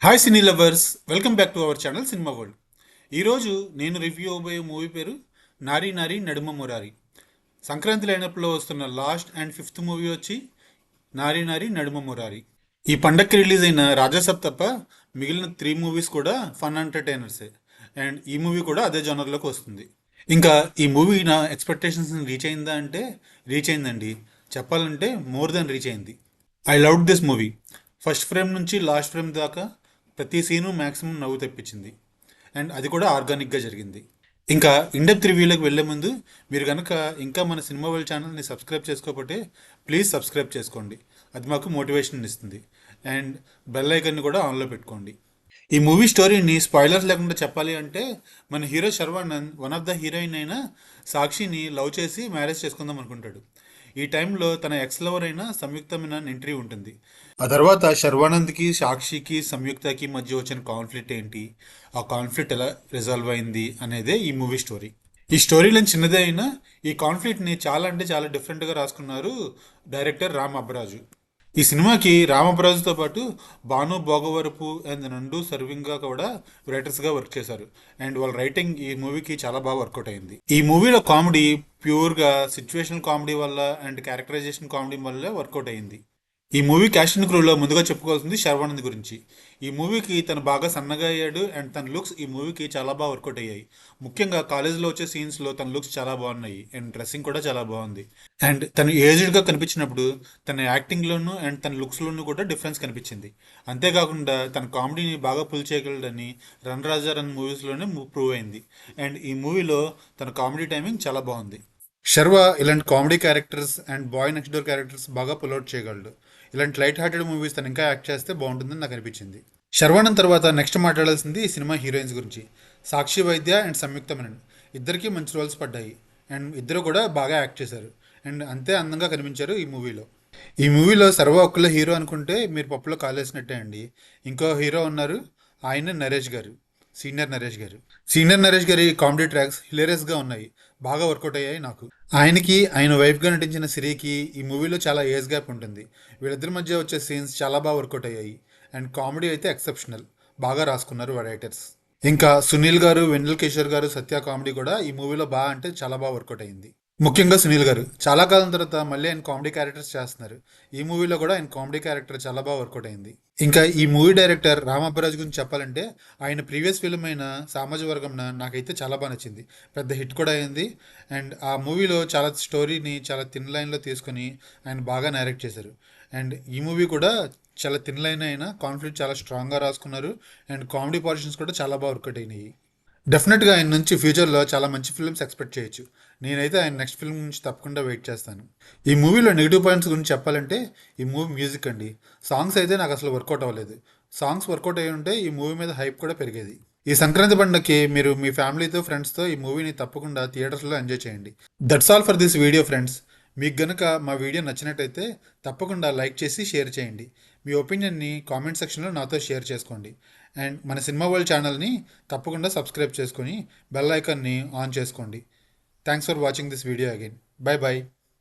Hi cine lovers, welcome back to our channel cinema world. ఈరోజు నేను review అవబోయే movie పేరు నారీ నారీ నడుమ మురారి. సంక్రాంతి లైనప్లో వస్తున్న లాస్ట్ అండ్ ఫిఫ్త్ మూవీ వచ్చి నారీ నారీ నడుమ మురారి. ఈ పండక్కి రిలీజ్ అయిన రాజాసాబ్ తప్ప మిగిలిన 3 మూవీస్ కూడా ఫన్ ఎంటర్టైనర్సే. అండ్ ఈ మూవీ కూడా అదే జోనర్లోకి వస్తుంది. ఇంకా ఈ మూవీ నా ఎక్స్పెక్టేషన్స్ని రీచ్ అయిందా అంటే రీచ్ అయిందండి. చెప్పాలంటే మోర్ దెన్ రీచ్ అయింది. I loved this movie. First frame నుంచి లాస్ట్ ఫ్రేమ్ దాకా ప్రతి సీను మ్యాక్సిమం నవ్వు తెప్పించింది. అండ్ అది కూడా ఆర్గానిక్గా జరిగింది. ఇంకా ఇండెప్త్ రివ్యూలోకి వెళ్లే ముందు మీరు కనుక ఇంకా మన సినిమా వరల్డ్ ఛానల్ని సబ్స్క్రైబ్ చేసుకోకపోతే ప్లీజ్ సబ్స్క్రైబ్ చేసుకోండి. అది మాకు మోటివేషన్ ఇస్తుంది. అండ్ బెల్ ఐకన్ని కూడా ఆన్లో పెట్టుకోండి. ఈ మూవీ స్టోరీని స్పాయిలర్స్ లేకుండా చెప్పాలి అంటే మన hero Sharwanand one of the heroine అయిన సాక్షిని లవ్ చేసి మ్యారేజ్ చేసుకుందాం అనుకుంటాడు. ఈ టైంలో తన ఎక్స్ లవర్ అయిన సంయుక్త మీనన్ ఎంట్రీ ఉంటుంది. ఆ తర్వాత శర్వానంద్కి, సాక్షికి, సంయుక్తకి మధ్య వచ్చిన కాన్ఫ్లిక్ట్ ఏంటి, ఆ కాన్ఫ్లిక్ట్ ఎలా రిజాల్వ్ అయింది అనేదే ఈ మూవీ స్టోరీ. ఈ స్టోరీలో చిన్నదే అయినా ఈ కాన్ఫ్లిక్ట్ని చాలా అంటే చాలా డిఫరెంట్గా రాసుకున్నారు డైరెక్టర్ రామ్ అబ్బరాజు. ఈ సినిమాకి రామప్రసాద్తో పాటు భాను భోగవరపు అండ్ నండు సర్వింగ్గా కూడా రైటర్స్గా వర్క్ చేశారు. అండ్ వాళ్ళ రైటింగ్ ఈ మూవీకి చాలా బాగా వర్కౌట్ అయింది. ఈ మూవీలో కామెడీ ప్యూర్గా సిచ్యువేషనల్ కామెడీ వల్ల అండ్ క్యారెక్టరైజేషన్ కామెడీ వల్ల వర్కౌట్ అయింది. ఈ మూవీ క్యాస్ట్ అండ్ క్రూలో ముందుగా చెప్పుకోవాల్సింది శర్వానంద్ గురించి. ఈ మూవీకి తను బాగా సన్నగా అయ్యాడు అండ్ తన లుక్స్ ఈ మూవీకి చాలా బాగా వర్కౌట్ అయ్యాయి. ముఖ్యంగా కాలేజ్లో వచ్చే సీన్స్లో తన లుక్స్ చాలా బాగున్నాయి అండ్ డ్రెస్సింగ్ కూడా చాలా బాగుంది. అండ్ తను ఏజ్డ్గా కనిపించినప్పుడు తన యాక్టింగ్లోనూ అండ్ తన లుక్స్లోనూ కూడా డిఫరెన్స్ కనిపించింది. అంతేకాకుండా తన కామెడీని బాగా పుల్ చేయగలడని రన్ రాజా రన్ మూవీస్లోనే ప్రూవ్ అయింది. అండ్ ఈ మూవీలో తన కామెడీ టైమింగ్ చాలా బాగుంది. శర్వ ఇలాంటి comedy characters and boy next door characters బాగా పుల్అవుట్ చేయగలడు. ఇలాంటి లైట్ హార్టెడ్ మూవీస్ తను ఇంకా యాక్ట్ చేస్తే బాగుంటుందని నాకు అనిపించింది. శర్వానంద్ తర్వాత నెక్స్ట్ మాట్లాడాల్సింది ఈ సినిమా హీరోయిన్స్ గురించి. సాక్షి వైద్య అండ్ సంయుక్త మీనన్ ఇద్దరికి మంచి రోల్స్ పడ్డాయి. అండ్ ఇద్దరు కూడా బాగా యాక్ట్ చేశారు. అండ్ అంతే అందంగా కనిపించారు ఈ మూవీలో. ఈ మూవీలో సర్వ ఒక్కళ్ళ హీరో అనుకుంటే మీరు పప్పులో కాలేసినట్టే అండి. ఇంకో హీరో ఉన్నారు, ఆయన నరేష్ గారు, సీనియర్ నరేష్ గారు. సీనియర్ నరేష్ గారి కామెడీ ట్రాక్స్ హిలేరియస్గా ఉన్నాయి, బాగా వర్కౌట్ అయ్యాయి నాకు. ఆయనకి ఆయన వైఫ్గా నటించిన సిరికి ఈ మూవీలో చాలా ఏజ్ గ్యాప్ ఉంటుంది. వీళ్ళిద్దరి మధ్య వచ్చే సీన్స్ చాలా బాగా వర్కౌట్ అయ్యాయి. అండ్ కామెడీ అయితే ఎక్సెప్షనల్, బాగా రాసుకున్నారు రైటర్స్. ఇంకా సునీల్ గారు, వెన్నెల్ కిషోర్ గారు, సత్య కామెడీ కూడా ఈ మూవీలో బాగా అంటే చాలా బాగా వర్కౌట్ అయింది. ముఖ్యంగా సునీల్ గారు చాలా కాలం తర్వాత మళ్ళీ ఆయన కామెడీ క్యారెక్టర్స్ చేస్తున్నారు. ఈ మూవీలో కూడా ఆయన కామెడీ క్యారెక్టర్ చాలా బాగా వర్కౌట్ అయింది. ఇంకా ఈ మూవీ డైరెక్టర్ రామ్ అబ్బరాజ్ గురించి చెప్పాలంటే ఆయన ప్రీవియస్ ఫిల్మ్ అయిన సామాజిక వర్గంన నాకైతే చాలా బాగా నచ్చింది. పెద్ద హిట్ కూడా అయింది. అండ్ ఆ మూవీలో చాలా స్టోరీని చాలా థిన్ లైన్లో తీసుకొని ఆయన బాగా నరేట్ చేశారు. అండ్ ఈ మూవీ కూడా చాలా థిన్ లైన్ అయినా కాన్ఫ్లిక్ట్ చాలా స్ట్రాంగ్గా రాసుకున్నారు. అండ్ కామెడీ పోర్షన్స్ కూడా చాలా బాగా వర్కౌట్ అయినాయి. డెఫినెట్గా ఆయన నుంచి ఫ్యూచర్లో చాలా మంచి ఫిల్మ్స్ ఎక్స్పెక్ట్ చేయొచ్చు. నేనైతే ఆయన నెక్స్ట్ ఫిల్మ్ నుంచి తప్పకుండా వెయిట్ చేస్తాను. ఈ మూవీలో నెగిటివ్ పాయింట్స్ గురించి చెప్పాలంటే ఈ మూవీ మ్యూజిక్ అండి. సాంగ్స్ అయితే నాకు అసలు వర్కౌట్ అవ్వలేదు. సాంగ్స్ వర్కౌట్ అయ్యి ఉంటే ఈ మూవీ మీద హైప్ కూడా పెరిగేది. ఈ సంక్రాంతి పండుగకి మీరు మీ ఫ్యామిలీతో ఫ్రెండ్స్తో ఈ మూవీని తప్పకుండా థియేటర్స్లో ఎంజాయ్ చేయండి. That's all for this video friends. మీకు గనుక మా వీడియో నచ్చినట్టయితే తప్పకుండా లైక్ చేసి షేర్ చేయండి. మీ ఒపీనియన్ని కామెంట్ సెక్షన్లో నాతో షేర్ చేసుకోండి. అండ్ మన సినిమా వరల్డ్ ఛానల్ని తప్పకుండా సబ్స్క్రైబ్ చేసుకొని బెల్ ఐకాన్ని ఆన్ చేసుకోండి. Thanks for watching this video again. Bye bye.